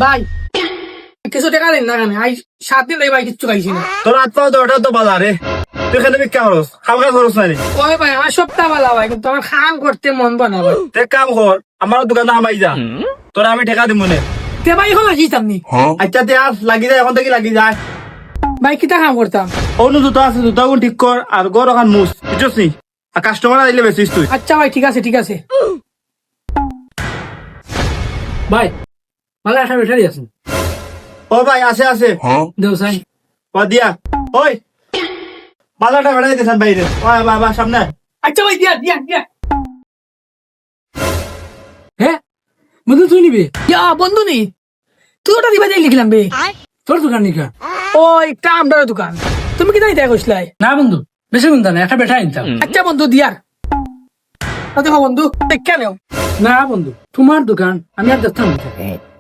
ভাই কিছু টাকা দিন না কেন? 7 দিন ধরে ভাই কিচ্ছু খাইছি না। তোর হাত পাও দরটা তো বাজারে, তুই এখানে বিক্রি করস, খাওয়া খরচ নাই। ওই ভাই আমার সপ্তাহ বেলা ভাই, কিন্তু আমার খান করতে মন বনা ভাই। তুই কাম কর, আমার দোকানে আমাই যা, তোরা আমি ঠেকা দিব মনে। তে ভাই এখন লাগিস আপনি? আচ্ছা তে আর লাগি যায়, এখন থেকে লাগি যায়। ভাই কিতা কাম করতাম? অন্য জুতা আছে, জুতা গুলো ঠিক কর আর গর ওখান মুস, বুঝছিস নি? আর কাস্টমার আইলে বেশিস তুই। আচ্ছা ভাই ঠিক আছে ঠিক আছে। ভাই ভালো একটা ব্যাটারি আছে? ও ভাই আছে আছে, দেও সাই। ও দিয়া ওই বাজারটা বেড়াই দিয়েছেন বাইরে, ওই বাবা সামনে। আচ্ছা ভাই দিয়া দিয়া দিয়া। হ্যাঁ বন্ধু তুই নিবি? ইয়া বন্ধু নি, তুই ওটা দিবা যাই লিখলাম বে। তোর দোকান নিকা? ও একটা আমরার দোকান। তুমি কি তাই কইছলাই? না বন্ধু, বেশি বন্ধু না, একটা বেটা আনতাম। আচ্ছা বন্ধু দিয়ার দেখো বন্ধু কেন? না বন্ধু, তোমার দোকান আমি আর দেখতাম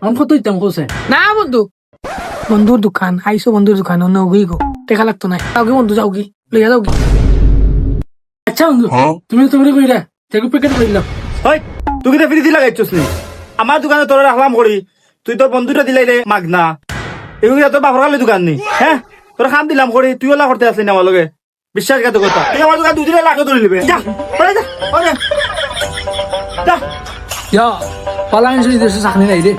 অঙ্ক তো ইতাম কোসে। না বন্ধু, বন্ধুর দোকান আইসো, বন্ধুর দোকান অন্য গই গো, টেকা লাগতো না। যাও কি বন্ধু, যাও কি লইয়া যাও কি। আচ্ছা বন্ধু, তুমি তুমি কইরা তেগু প্যাকেট কইলাম। ওই তুই কিটা ফ্রি দিলা গাইছস নি? আমার দোকানে তোরা রাখলাম করি, তুই তোর বন্ধুটা দিলাই রে মাগনা। এগুলো তোর বাপর গালে দোকান নি, হ্যাঁ? তোরা খাম দিলাম করি, তুই ওলা করতে আসলি না আমার লগে, বিশ্বাসঘাতকতা। তুই আমার দোকান দুদিনে লাখে ধরে নিবে, যা ওরে যা ওরে যা। ইয়া পালান শুনি দেশে চাকরি নাই রে।